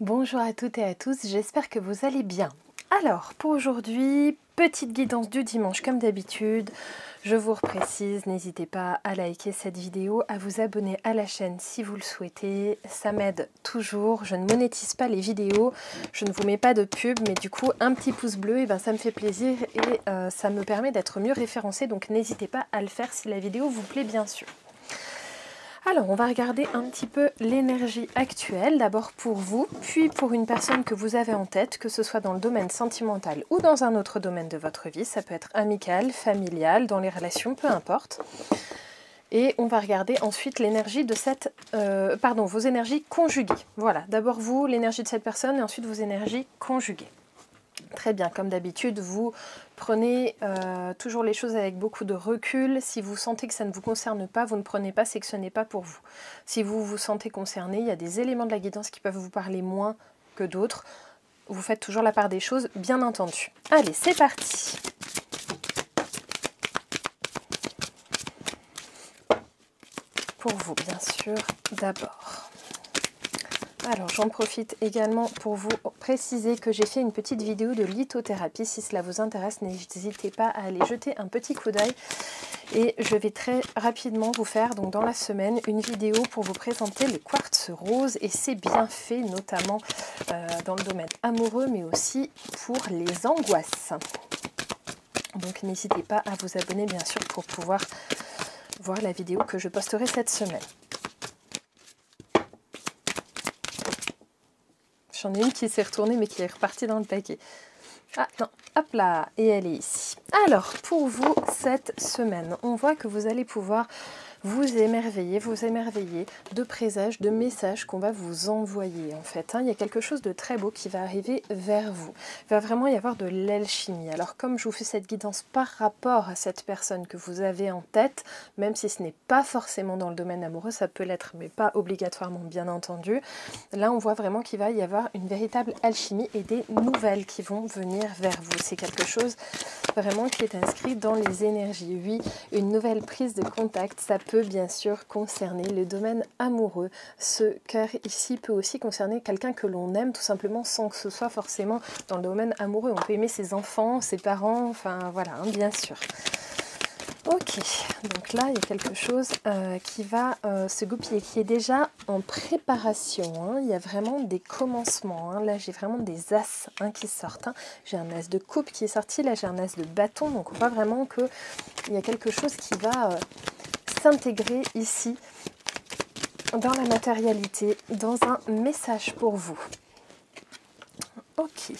Bonjour à toutes et à tous, j'espère que vous allez bien. Alors, pour aujourd'hui, petite guidance du dimanche comme d'habitude. Je vous reprécise, n'hésitez pas à liker cette vidéo, à vous abonner à la chaîne si vous le souhaitez. Ça m'aide toujours, je ne monétise pas les vidéos, je ne vous mets pas de pub, mais du coup, un petit pouce bleu, ça me fait plaisir et ça me permet d'être mieux référencé. Donc n'hésitez pas à le faire si la vidéo vous plaît, bien sûr. Alors, on va regarder un petit peu l'énergie actuelle, d'abord pour vous, puis pour une personne que vous avez en tête, que ce soit dans le domaine sentimental ou dans un autre domaine de votre vie. Ça peut être amical, familial, dans les relations, peu importe. Et on va regarder ensuite l'énergie de cette... vos énergies conjuguées. Voilà, d'abord vous, l'énergie de cette personne, et ensuite vos énergies conjuguées. Très bien, comme d'habitude, vous prenez toujours les choses avec beaucoup de recul. Si vous sentez que ça ne vous concerne pas, vous ne prenez pas, c'est que ce n'est pas pour vous. Si vous vous sentez concerné, il y a des éléments de la guidance qui peuvent vous parler moins que d'autres. Vous faites toujours la part des choses, bien entendu. Allez, c'est parti. Pour vous, bien sûr, d'abord. Alors, j'en profite également pour vous préciser que j'ai fait une petite vidéo de lithothérapie. Si cela vous intéresse, n'hésitez pas à aller jeter un petit coup d'œil. Et je vais très rapidement vous faire, donc dans la semaine, une vidéo pour vous présenter le quartz rose et ses bienfaits, notamment dans le domaine amoureux, mais aussi pour les angoisses. Donc, n'hésitez pas à vous abonner, bien sûr, pour pouvoir voir la vidéo que je posterai cette semaine. J'en ai une qui s'est retournée mais qui est repartie dans le paquet. Ah non, hop là, et elle est ici. Alors, pour vous, cette semaine, on voit que vous allez pouvoir vous émerveiller de présages, de messages qu'on va vous envoyer en fait. Il y a quelque chose de très beau qui va arriver vers vous. Il va vraiment y avoir de l'alchimie. Alors comme je vous fais cette guidance par rapport à cette personne que vous avez en tête, même si ce n'est pas forcément dans le domaine amoureux, ça peut l'être, mais pas obligatoirement bien entendu. Là on voit vraiment qu'il va y avoir une véritable alchimie et des nouvelles qui vont venir vers vous. C'est quelque chose vraiment qui est inscrit dans les énergies. Oui, une nouvelle prise de contact, ça peut bien sûr concerner le domaine amoureux. Ce cœur ici peut aussi concerner quelqu'un que l'on aime tout simplement sans que ce soit forcément dans le domaine amoureux. On peut aimer ses enfants, ses parents, enfin voilà, bien sûr. Ok, donc là il y a quelque chose qui va se goupiller, qui est déjà en préparation. Il y a vraiment des commencements. Là j'ai vraiment des as qui sortent. J'ai un as de coupe qui est sorti, là j'ai un as de bâton. Donc on voit vraiment qu'il y a quelque chose qui va s'intégrer ici dans la matérialité, dans un message pour vous. Ok.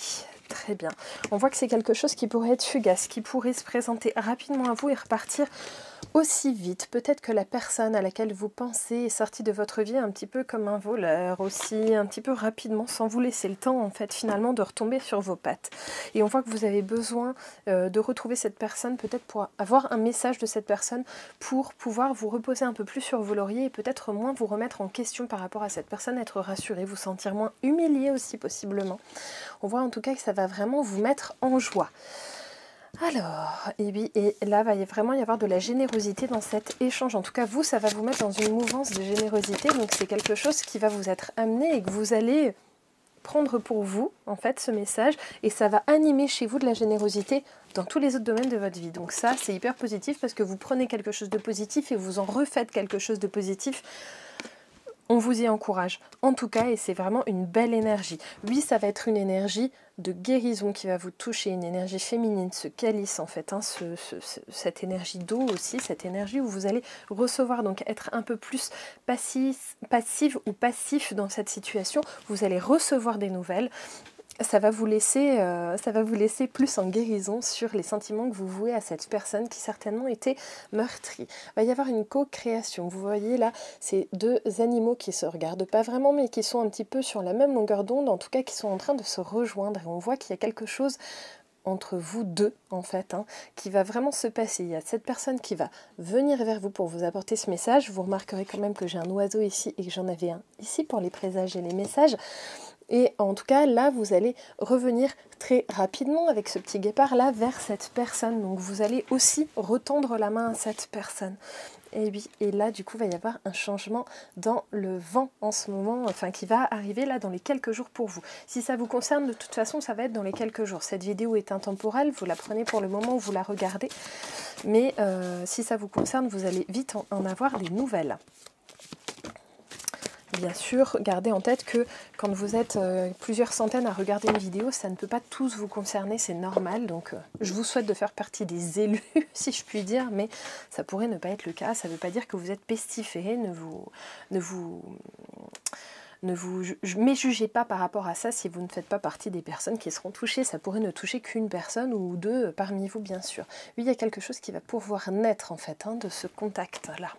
Très bien. On voit que c'est quelque chose qui pourrait être fugace, qui pourrait se présenter rapidement à vous et repartir aussi vite. Peut-être que la personne à laquelle vous pensez est sortie de votre vie un petit peu comme un voleur aussi, un petit peu rapidement, sans vous laisser le temps en fait finalement de retomber sur vos pattes. Et on voit que vous avez besoin de retrouver cette personne, peut-être pour avoir un message de cette personne, pour pouvoir vous reposer un peu plus sur vos lauriers et peut-être moins vous remettre en question par rapport à cette personne, être rassuré, vous sentir moins humilié aussi possiblement. On voit en tout cas que ça va vraiment vous mettre en joie. Alors, et là, va vraiment y avoir de la générosité dans cet échange. En tout cas, vous, ça va vous mettre dans une mouvance de générosité. Donc, c'est quelque chose qui va vous être amené et que vous allez prendre pour vous, en fait, ce message. Et ça va animer chez vous de la générosité dans tous les autres domaines de votre vie. Donc ça, c'est hyper positif parce que vous prenez quelque chose de positif et vous en refaites quelque chose de positif. On vous y encourage, en tout cas, et c'est vraiment une belle énergie. Oui, ça va être une énergie de guérison qui va vous toucher, une énergie féminine, ce calice en fait, cette énergie d'eau aussi, cette énergie où vous allez recevoir, donc être un peu plus passive ou passif dans cette situation. Vous allez recevoir des nouvelles. Ça va vous laisser plus en guérison sur les sentiments que vous vouez à cette personne qui certainement était meurtrie. Il va y avoir une co-création. Vous voyez là, ces deux animaux qui se regardent pas vraiment, mais qui sont un petit peu sur la même longueur d'onde, en tout cas qui sont en train de se rejoindre. Et on voit qu'il y a quelque chose entre vous deux, en fait, qui va vraiment se passer. Il y a cette personne qui va venir vers vous pour vous apporter ce message. Vous remarquerez quand même que j'ai un oiseau ici et que j'en avais un ici pour les présages et les messages. Et en tout cas, là, vous allez revenir très rapidement avec ce petit guépard-là vers cette personne. Donc, vous allez aussi retendre la main à cette personne. Et oui, et là du coup il va y avoir un changement dans le vent en ce moment, enfin qui va arriver là dans les quelques jours pour vous. Si ça vous concerne, de toute façon ça va être dans les quelques jours. Cette vidéo est intemporelle, vous la prenez pour le moment où vous la regardez, mais si ça vous concerne, vous allez vite en avoir des nouvelles. Bien sûr, gardez en tête que quand vous êtes plusieurs centaines à regarder une vidéo, ça ne peut pas tous vous concerner, c'est normal. Donc je vous souhaite de faire partie des élus, si je puis dire, mais ça pourrait ne pas être le cas. Ça ne veut pas dire que vous êtes pestiféré, ne vous méjugez pas par rapport à ça si vous ne faites pas partie des personnes qui seront touchées. Ça pourrait ne toucher qu'une personne ou deux parmi vous, bien sûr. Oui, il y a quelque chose qui va pouvoir naître en fait de ce contact-là.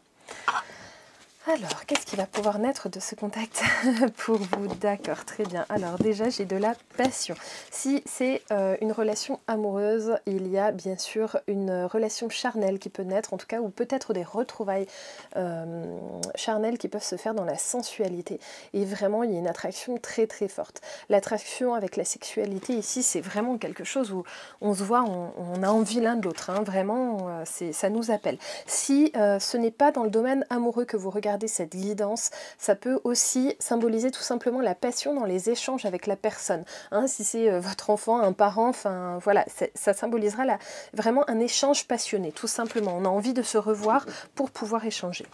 Alors, qu'est-ce qui va pouvoir naître de ce contact pour vous? D'accord, très bien. Alors déjà, j'ai de la passion. Si c'est une relation amoureuse, il y a bien sûr une relation charnelle qui peut naître, en tout cas, ou peut-être des retrouvailles charnelles qui peuvent se faire dans la sensualité. Et vraiment, il y a une attraction très très forte. L'attraction avec la sexualité ici, c'est vraiment quelque chose où on se voit, on a envie l'un de l'autre. Hein, vraiment, ça nous appelle. Si ce n'est pas dans le domaine amoureux que vous regardez cette guidance, ça peut aussi symboliser tout simplement la passion dans les échanges avec la personne. Hein, si c'est votre enfant, un parent, enfin voilà, ça symbolisera vraiment un échange passionné, tout simplement. On a envie de se revoir pour pouvoir échanger.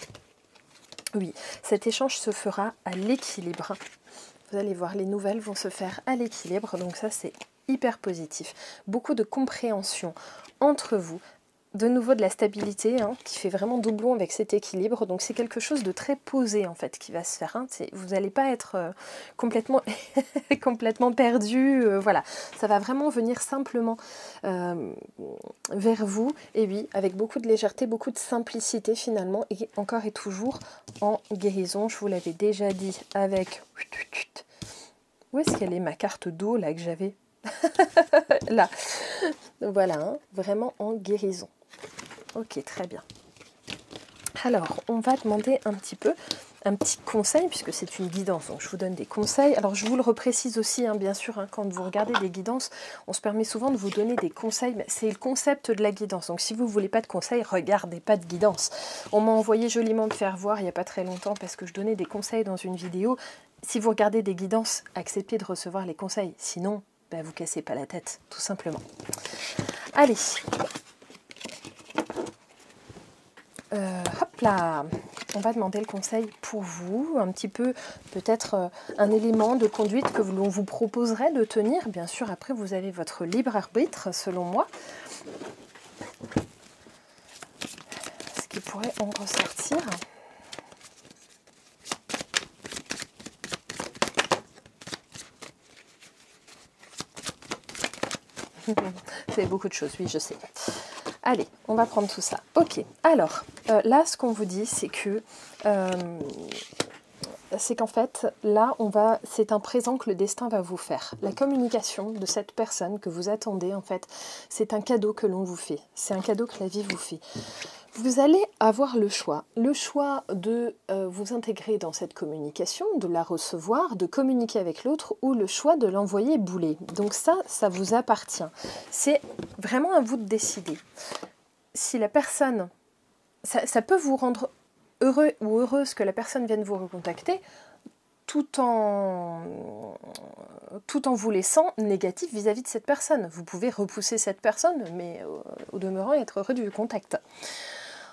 Oui, cet échange se fera à l'équilibre. Vous allez voir, les nouvelles vont se faire à l'équilibre, donc ça c'est hyper positif. Beaucoup de compréhension entre vous. De nouveau de la stabilité qui fait vraiment doublon avec cet équilibre. Donc c'est quelque chose de très posé en fait qui va se faire. Vous n'allez pas être complètement, complètement perdu. Voilà, ça va vraiment venir simplement vers vous. Et oui, avec beaucoup de légèreté, beaucoup de simplicité finalement. Et encore et toujours en guérison. Je vous l'avais déjà dit avec... Où est-ce qu'elle est ma carte d'eau là que j'avais là, voilà, vraiment en guérison. Ok, très bien. Alors, on va demander un petit conseil, puisque c'est une guidance, donc je vous donne des conseils. Alors, je vous le reprécise aussi, bien sûr, quand vous regardez des guidances, on se permet souvent de vous donner des conseils. C'est le concept de la guidance, donc si vous ne voulez pas de conseils, regardez pas de guidance. On m'a envoyé joliment me faire voir il n'y a pas très longtemps, parce que je donnais des conseils dans une vidéo. Si vous regardez des guidances, acceptez de recevoir les conseils, sinon, vous cassez pas la tête, tout simplement. Allez, hop là, on va demander le conseil pour vous, un petit peu, peut-être un élément de conduite que l'on vous proposerait de tenir. Bien sûr, après, vous avez votre libre arbitre, selon moi. Ce qui pourrait en ressortir. C'est beaucoup de choses, oui, je sais. Allez, on va prendre tout ça. Ok, alors, là, ce qu'on vous dit, c'est que... c'est qu'en fait, là, c'est un présent que le destin va vous faire. La communication de cette personne que vous attendez, en fait, c'est un cadeau que l'on vous fait. C'est un cadeau que la vie vous fait. Vous allez avoir le choix de vous intégrer dans cette communication, de la recevoir, de communiquer avec l'autre, ou le choix de l'envoyer bouler. Donc ça vous appartient. C'est vraiment à vous de décider. Si la personne, ça peut vous rendre heureux ou heureuse que la personne vienne vous recontacter, tout en vous laissant négatif vis-à-vis de cette personne. Vous pouvez repousser cette personne, mais au demeurant être heureux du contact.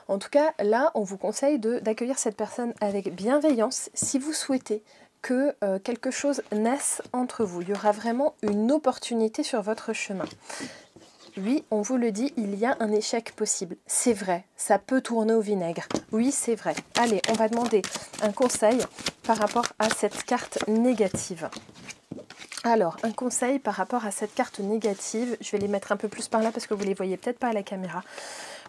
En tout cas, là, on vous conseille d'accueillir cette personne avec bienveillance si vous souhaitez que quelque chose naisse entre vous. Il y aura vraiment une opportunité sur votre chemin. Oui, on vous le dit, il y a un échec possible. C'est vrai, ça peut tourner au vinaigre. Oui, c'est vrai. Allez, on va demander un conseil par rapport à cette carte négative. Alors, un conseil par rapport à cette carte négative. Je vais les mettre un peu plus par là parce que vous ne les voyez peut-être pas à la caméra.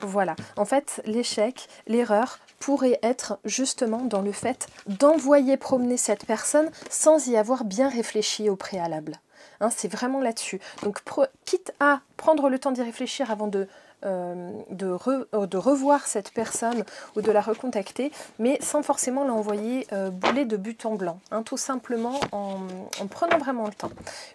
Voilà. En fait, l'échec, l'erreur pourrait être justement dans le fait d'envoyer promener cette personne sans y avoir bien réfléchi au préalable. C'est vraiment là-dessus. Donc, quitte à prendre le temps d'y réfléchir avant de de revoir cette personne ou de la recontacter, mais sans forcément l'envoyer bouler de but en blanc, hein, tout simplement en prenant vraiment le temps.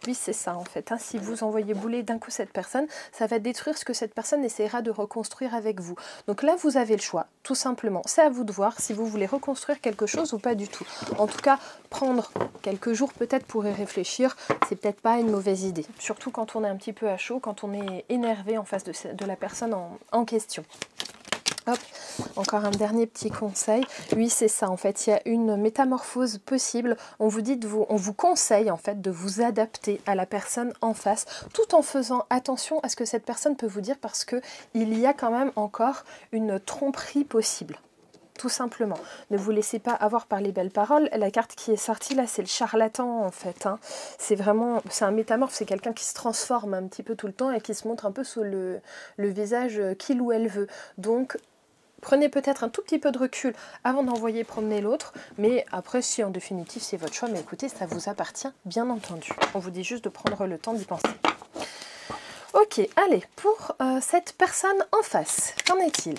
Oui, c'est ça en fait, hein, si vous envoyez bouler d'un coup cette personne, ça va détruire ce que cette personne essaiera de reconstruire avec vous. Donc là, vous avez le choix, tout simplement. C'est à vous de voir si vous voulez reconstruire quelque chose ou pas du tout. En tout cas, prendre quelques jours peut-être pour y réfléchir, c'est peut-être pas une mauvaise idée. Surtout quand on est un petit peu à chaud, quand on est énervé en face de la personne en question. Hop, encore un dernier petit conseil. Oui, c'est ça, en fait, il y a une métamorphose possible. On vous conseille en fait de vous adapter à la personne en face, tout en faisant attention à ce que cette personne peut vous dire, parce que il y a quand même encore une tromperie possible. Tout simplement. Ne vous laissez pas avoir par les belles paroles. La carte qui est sortie là, c'est le charlatan en fait. Hein. C'est un métamorphe, c'est quelqu'un qui se transforme un petit peu tout le temps et qui se montre un peu sous le visage qu'il ou elle veut. Donc, prenez peut-être un tout petit peu de recul avant d'envoyer promener l'autre. Mais après, si en définitive c'est votre choix, mais écoutez, ça vous appartient bien entendu. On vous dit juste de prendre le temps d'y penser. Ok, allez, pour cette personne en face, qu'en est-il ?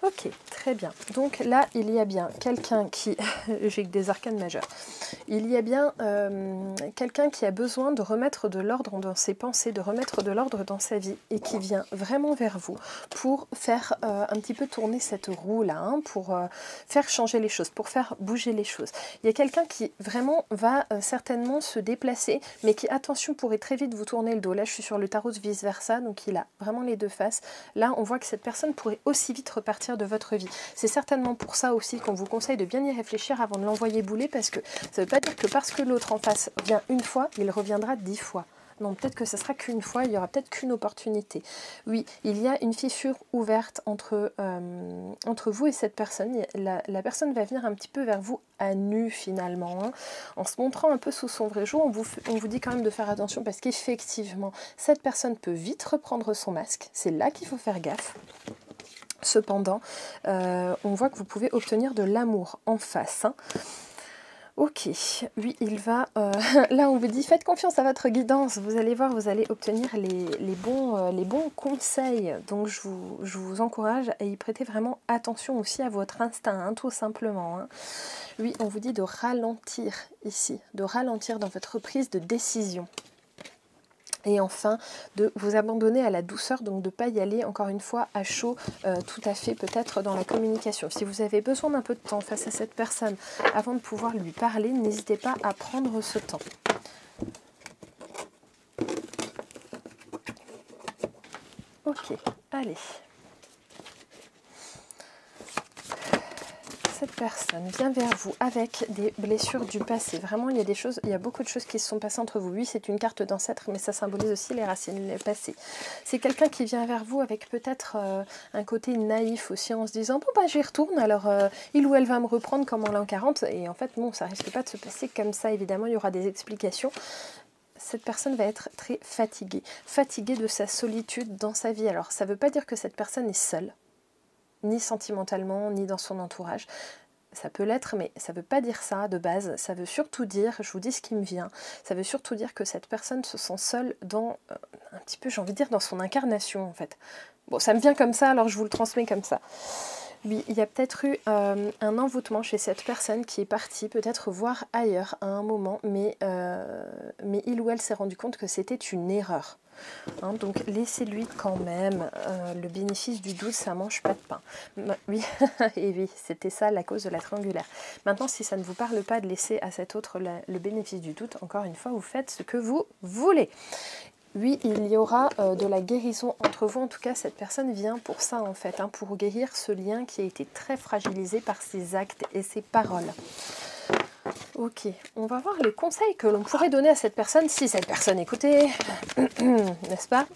Ok, très bien. Donc là, il y a bien quelqu'un qui... J'ai que des arcanes majeures. Il y a bien quelqu'un qui a besoin de remettre de l'ordre dans ses pensées, de remettre de l'ordre dans sa vie et qui vient vraiment vers vous pour faire un petit peu tourner cette roue-là, hein, pour faire changer les choses, pour faire bouger les choses. Il y a quelqu'un qui vraiment va certainement se déplacer, mais qui, attention, pourrait très vite vous tourner le dos. Là, je suis sur le tarot de vice-versa, donc il a vraiment les deux faces. Là, on voit que cette personne pourrait aussi vite repartir de votre vie. C'est certainement pour ça aussi qu'on vous conseille de bien y réfléchir avant de l'envoyer bouler, parce que ça ne veut pas dire que parce que l'autre en face vient une fois, il reviendra 10 fois. Non, peut-être que ce sera qu'une fois, il y aura peut-être qu'une opportunité. Oui, il y a une fissure ouverte entre vous et cette personne. La personne va venir un petit peu vers vous à nu finalement, hein, en se montrant un peu sous son vrai jour. On vous dit quand même de faire attention, parce qu'effectivement, cette personne peut vite reprendre son masque. C'est là qu'il faut faire gaffe. Cependant, on voit que vous pouvez obtenir de l'amour en face, hein. Ok, oui, il va... là, on vous dit, faites confiance à votre guidance. Vous allez voir, vous allez obtenir les bons conseils. Donc, je vous encourage à y prêter vraiment attention aussi à votre instinct, hein, tout simplement. Hein. Oui, on vous dit de ralentir ici, de ralentir dans votre prise de décision. Et enfin, de vous abandonner à la douceur, donc de ne pas y aller, encore une fois, à chaud, tout à fait, peut-être dans la communication. Si vous avez besoin d'un peu de temps face à cette personne, avant de pouvoir lui parler, n'hésitez pas à prendre ce temps. Ok, allez. Cette personne vient vers vous avec des blessures du passé. Vraiment, il y a beaucoup de choses qui se sont passées entre vous. Oui, c'est une carte d'ancêtre, mais ça symbolise aussi les racines, le passé. C'est quelqu'un qui vient vers vous avec peut-être un côté naïf aussi, en se disant, bon bah j'y retourne, alors il ou elle va me reprendre comme en l'an 40. Et en fait, non, ça risque pas de se passer comme ça, évidemment, il y aura des explications. Cette personne va être très fatiguée de sa solitude dans sa vie. Alors, ça ne veut pas dire que cette personne est seule, ni sentimentalement, ni dans son entourage. Ça peut l'être, mais ça ne veut pas dire ça de base. Ça veut surtout dire, je vous dis ce qui me vient, ça veut surtout dire que cette personne se sent seule dans, un petit peu, j'ai envie de dire, dans son incarnation, en fait. Bon, ça me vient comme ça, alors je vous le transmets comme ça. Oui, il y a peut-être eu un envoûtement chez cette personne qui est partie peut-être voir ailleurs à un moment, mais il ou elle s'est rendu compte que c'était une erreur. Hein, donc laissez-lui quand même le bénéfice du doute, ça mange pas de pain. Oui, et oui, c'était ça la cause de la triangulaire. Maintenant, si ça ne vous parle pas de laisser à cet autre le bénéfice du doute, encore une fois, vous faites ce que vous voulez. Oui, il y aura de la guérison entre vous. En tout cas, cette personne vient pour ça, en fait, hein, pour guérir ce lien qui a été très fragilisé par ses actes et ses paroles. Ok, on va voir les conseils que l'on pourrait donner à cette personne, si cette personne écoutait, n'est-ce pas?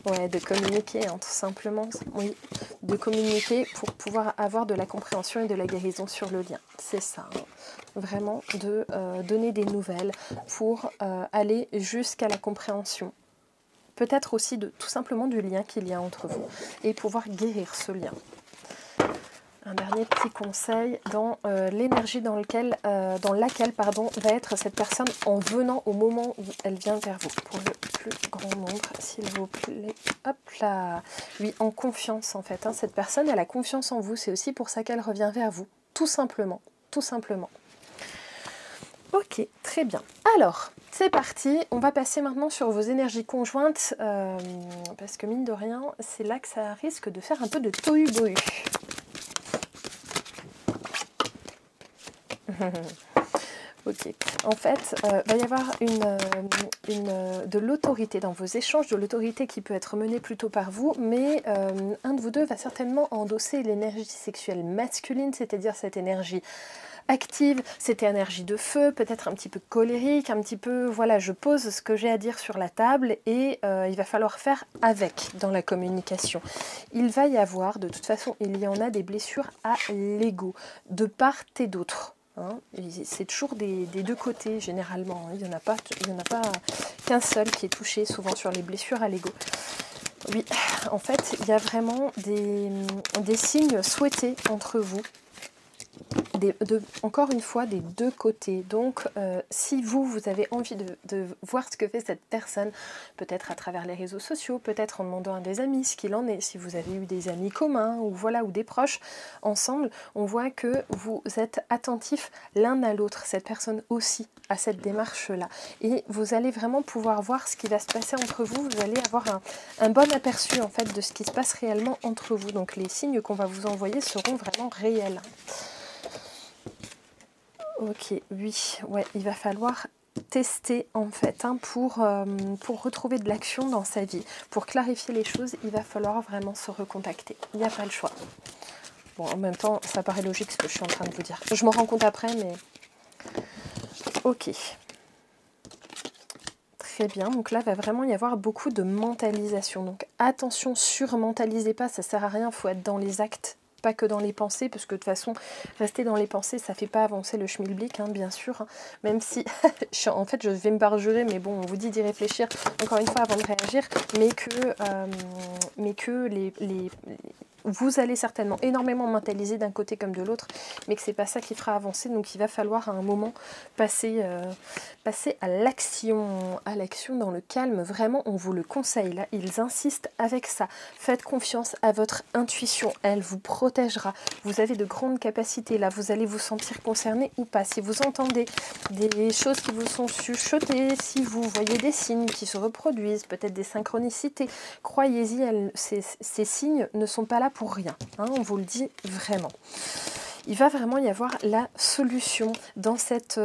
Ouais, de communiquer, hein, tout simplement. Oui, de communiquer pour pouvoir avoir de la compréhension et de la guérison sur le lien. C'est ça, hein. Vraiment de donner des nouvelles pour aller jusqu'à la compréhension. Peut-être aussi tout simplement du lien qu'il y a entre vous et pouvoir guérir ce lien. un dernier petit conseil dans l'énergie dans laquelle va être cette personne en venant au moment où elle vient vers vous. Pour le plus grand nombre, s'il vous plaît. Hop là. Oui, en confiance en fait. Hein. Cette personne, elle a confiance en vous. C'est aussi pour ça qu'elle revient vers vous. Tout simplement. Tout simplement. Ok, très bien. Alors, c'est parti. On va passer maintenant sur vos énergies conjointes. Parce que mine de rien, c'est là que ça risque de faire un peu de tohu-bohu. Ok, en fait, va y avoir de l'autorité dans vos échanges, de l'autorité qui peut être menée plutôt par vous, mais un de vous deux va certainement endosser l'énergie sexuelle masculine, c'est-à-dire cette énergie active, cette énergie de feu, peut-être un petit peu colérique, un petit peu, voilà, je pose ce que j'ai à dire sur la table et il va falloir faire avec dans la communication. Il va y avoir, de toute façon, il y en a des blessures à l'ego, de part et d'autre. Hein. C'est toujours des deux côtés, généralement. Hein. Il n'y en a pas qu'un seul qui est touché, souvent sur les blessures à l'ego. Oui, en fait, il y a vraiment des signes souhaités entre vous. Encore une fois, des deux côtés. Donc, si vous avez envie de voir ce que fait cette personne, peut-être à travers les réseaux sociaux, peut-être en demandant à des amis ce qu'il en est, si vous avez eu des amis communs ou voilà, ou des proches ensemble, on voit que vous êtes attentifs l'un à l'autre, cette personne aussi, à cette démarche-là. Et vous allez vraiment pouvoir voir ce qui va se passer entre vous. Vous allez avoir un bon aperçu en fait de ce qui se passe réellement entre vous. Donc, les signes qu'on va vous envoyer seront vraiment réels. Ok, oui, ouais, il va falloir tester en fait pour retrouver de l'action dans sa vie. Pour clarifier les choses, il va falloir vraiment se recontacter. Il n'y a pas le choix. Bon, en même temps, ça paraît logique ce que je suis en train de vous dire. Je m'en rends compte après, mais... Ok. Très bien, donc là, va vraiment y avoir beaucoup de mentalisation. Donc attention, surmentalisez pas, ça sert à rien, il faut être dans les actes. Pas que dans les pensées, parce que de toute façon, rester dans les pensées, ça ne fait pas avancer le schmilblick, hein, bien sûr. Hein. Même si, en fait, je vais me parjurer, mais bon, on vous dit d'y réfléchir, encore une fois, avant de réagir, mais que vous allez certainement énormément mentaliser d'un côté comme de l'autre, mais que c'est pas ça qui fera avancer, donc il va falloir à un moment passer à l'action dans le calme. Vraiment, on vous le conseille, là, ils insistent avec ça. Faites confiance à votre intuition, elle vous protégera. Vous avez de grandes capacités, là, vous allez vous sentir concerné ou pas. Si vous entendez des choses qui vous sont chuchotées, si vous voyez des signes qui se reproduisent, peut-être des synchronicités, croyez-y, ces signes ne sont pas là pour rien, hein, on vous le dit vraiment. Il va vraiment y avoir la solution dans cette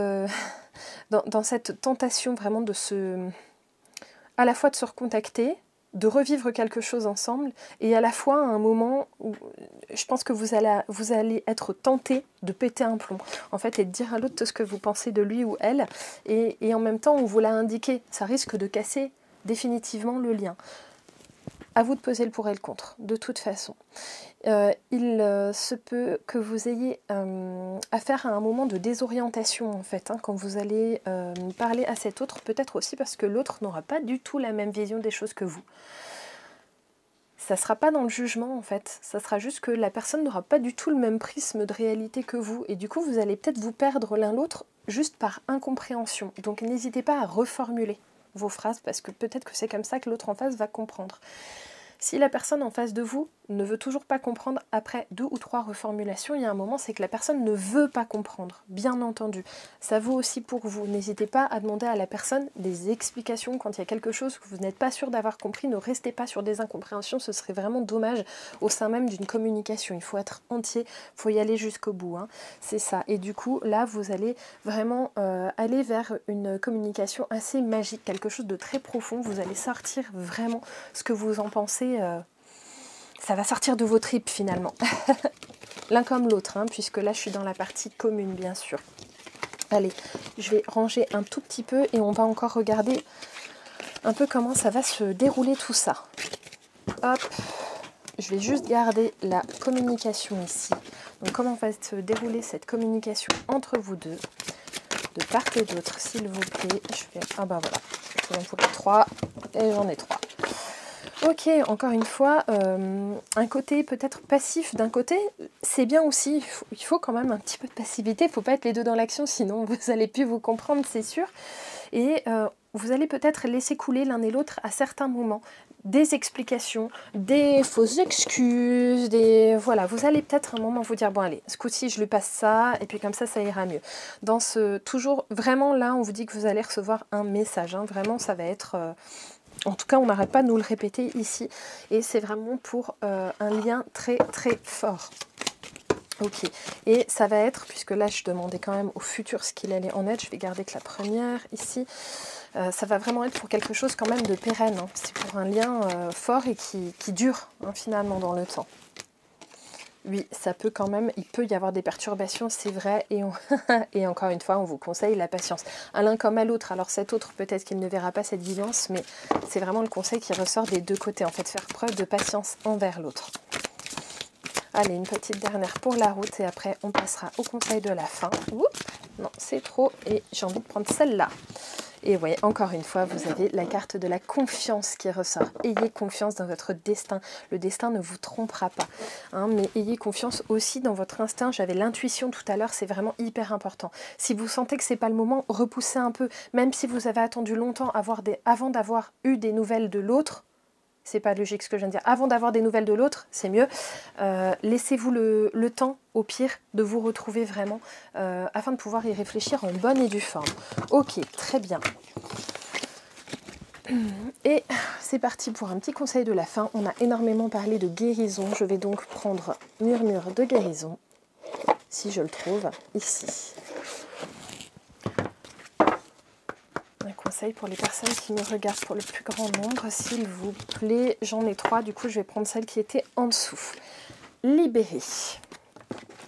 tentation vraiment à la fois de se recontacter, de revivre quelque chose ensemble, et à la fois à un moment où je pense que vous allez être tenté de péter un plomb, en fait, et de dire à l'autre tout ce que vous pensez de lui ou elle, et en même temps, on vous l'a indiqué, ça risque de casser définitivement le lien. À vous de peser le pour et le contre, de toute façon. Il se peut que vous ayez affaire à un moment de désorientation, en fait, hein, quand vous allez parler à cet autre, peut-être aussi parce que l'autre n'aura pas du tout la même vision des choses que vous. Ça ne sera pas dans le jugement, en fait. Ça sera juste que la personne n'aura pas du tout le même prisme de réalité que vous. Et du coup, vous allez peut-être vous perdre l'un l'autre juste par incompréhension. Donc, n'hésitez pas à reformuler vos phrases, parce que peut-être que c'est comme ça que l'autre en face va comprendre. Si la personne en face de vous ne veut toujours pas comprendre après 2 ou 3 reformulations, il y a un moment, c'est que la personne ne veut pas comprendre, bien entendu. Ça vaut aussi pour vous. N'hésitez pas à demander à la personne des explications quand il y a quelque chose que vous n'êtes pas sûr d'avoir compris. Ne restez pas sur des incompréhensions, ce serait vraiment dommage au sein même d'une communication. Il faut être entier, il faut y aller jusqu'au bout, hein. C'est ça. Et du coup, là, vous allez vraiment aller vers une communication assez magique, quelque chose de très profond. Vous allez sortir vraiment ce que vous en pensez. Ça va sortir de vos tripes finalement. L'un comme l'autre, hein, puisque là je suis dans la partie commune bien sûr. Allez, je vais ranger un tout petit peu et on va encore regarder un peu comment ça va se dérouler tout ça. Hop, je vais juste garder la communication ici. Donc comment va se dérouler cette communication entre vous deux, de part et d'autre s'il vous plaît. Je fais, ah bah voilà, il en faut 3 et j'en ai 3. Ok, encore une fois, un côté peut-être passif d'un côté, c'est bien aussi, il faut quand même un petit peu de passivité, il ne faut pas être les deux dans l'action, sinon vous n'allez plus vous comprendre, c'est sûr. Et vous allez peut-être laisser couler l'un et l'autre à certains moments des explications, des fausses excuses, voilà, vous allez peut-être un moment vous dire, bon allez, ce coup-ci je lui passe ça, et puis comme ça ira mieux. Dans toujours, vraiment là, on vous dit que vous allez recevoir un message, hein, vraiment ça va être... En tout cas, on n'arrête pas de nous le répéter ici. Et c'est vraiment pour un lien très très fort. Ok. Et ça va être, puisque là je demandais quand même au futur ce qu'il allait en être, je vais garder que la première ici. Ça va vraiment être pour quelque chose quand même de pérenne. Hein. C'est pour un lien fort et qui dure hein, finalement dans le temps. Oui, ça peut quand même, il peut y avoir des perturbations, c'est vrai, et encore une fois, on vous conseille la patience. À l'un comme à l'autre, alors cet autre, peut-être qu'il ne verra pas cette guidance, mais c'est vraiment le conseil qui ressort des deux côtés, en fait, faire preuve de patience envers l'autre. Allez, une petite dernière pour la route, et après, on passera au conseil de la fin. Oups, non, c'est trop, et j'ai envie de prendre celle-là. Et oui, encore une fois, vous avez la carte de la confiance qui ressort. Ayez confiance dans votre destin. Le destin ne vous trompera pas. Hein, mais ayez confiance aussi dans votre instinct. J'avais l'intuition tout à l'heure, c'est vraiment hyper important. Si vous sentez que ce n'est pas le moment, repoussez un peu. Même si vous avez attendu longtemps avant d'avoir eu des nouvelles de l'autre, c'est pas logique ce que je viens de dire, avant d'avoir des nouvelles de l'autre, c'est mieux. Laissez-vous le temps, au pire, de vous retrouver vraiment, afin de pouvoir y réfléchir en bonne et due forme. Ok, très bien. Et c'est parti pour un petit conseil de la fin. On a énormément parlé de guérison. Je vais donc prendre Murmure de guérison, si je le trouve, ici. Un conseil pour les personnes qui me regardent pour le plus grand nombre, s'il vous plaît. J'en ai 3, du coup je vais prendre celle qui était en dessous. Libérer.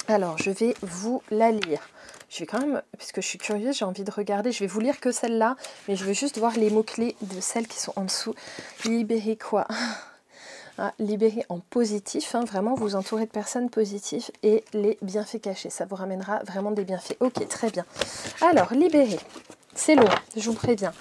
Alors je vais vous la lire. Je vais quand même, puisque je suis curieuse, j'ai envie de regarder. Je vais vous lire que celle-là, mais je veux juste voir les mots-clés de celles qui sont en dessous. Libérer quoi? Ah, libérer en positif, hein, vraiment vous entourer de personnes positives et les bienfaits cachés. Ça vous ramènera vraiment des bienfaits. Ok, très bien. Alors, libérer. C'est long, je vous préviens.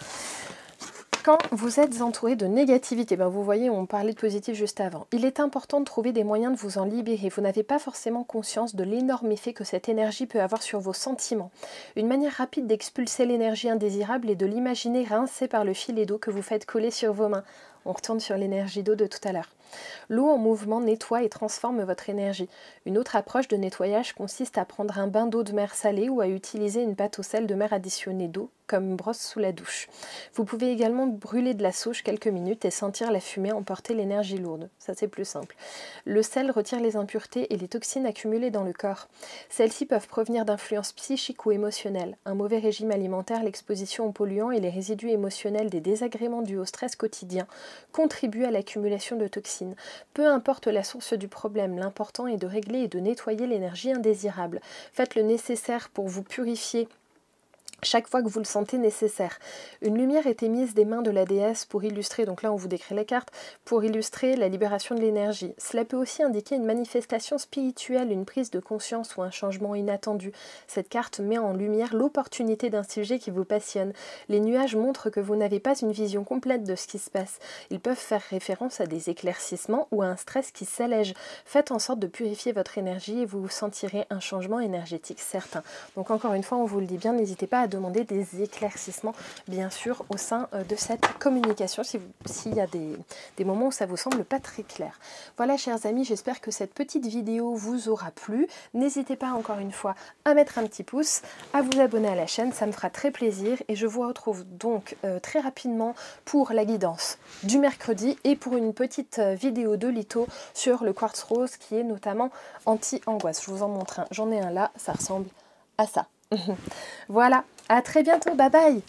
Quand vous êtes entouré de négativité, ben vous voyez, on parlait de positif juste avant. Il est important de trouver des moyens de vous en libérer. Vous n'avez pas forcément conscience de l'énorme effet que cette énergie peut avoir sur vos sentiments. Une manière rapide d'expulser l'énergie indésirable est de l'imaginer rincée par le filet d'eau que vous faites coller sur vos mains. On retourne sur l'énergie d'eau de tout à l'heure. L'eau en mouvement nettoie et transforme votre énergie. Une autre approche de nettoyage consiste à prendre un bain d'eau de mer salée ou à utiliser une pâte au sel de mer additionnée d'eau comme brosse sous la douche. Vous pouvez également brûler de la sauge quelques minutes et sentir la fumée emporter l'énergie lourde. Ça c'est plus simple. Le sel retire les impuretés et les toxines accumulées dans le corps. Celles-ci peuvent provenir d'influences psychiques ou émotionnelles. Un mauvais régime alimentaire, l'exposition aux polluants et les résidus émotionnels des désagréments dus au stress quotidien contribuent à l'accumulation de toxines. Peu importe la source du problème, l'important est de régler et de nettoyer l'énergie indésirable. Faites le nécessaire pour vous purifier chaque fois que vous le sentez nécessaire. Une lumière est émise des mains de la déesse pour illustrer, donc là on vous décrit les cartes, pour illustrer la libération de l'énergie. Cela peut aussi indiquer une manifestation spirituelle, une prise de conscience ou un changement inattendu. Cette carte met en lumière l'opportunité d'un sujet qui vous passionne. Les nuages montrent que vous n'avez pas une vision complète de ce qui se passe. Ils peuvent faire référence à des éclaircissements ou à un stress qui s'allège. Faites en sorte de purifier votre énergie et vous sentirez un changement énergétique certain. Donc encore une fois, on vous le dit bien, n'hésitez pas à demander des éclaircissements, bien sûr, au sein de cette communication, s'il y a des moments où ça vous semble pas très clair. Voilà, chers amis, j'espère que cette petite vidéo vous aura plu. N'hésitez pas, encore une fois, à mettre un petit pouce, à vous abonner à la chaîne, ça me fera très plaisir. Et je vous retrouve donc très rapidement pour la guidance du mercredi et pour une petite vidéo de litho sur le quartz rose qui est notamment anti-angoisse. Je vous en montre un, j'en ai un là, ça ressemble à ça. Voilà, à très bientôt, bye bye!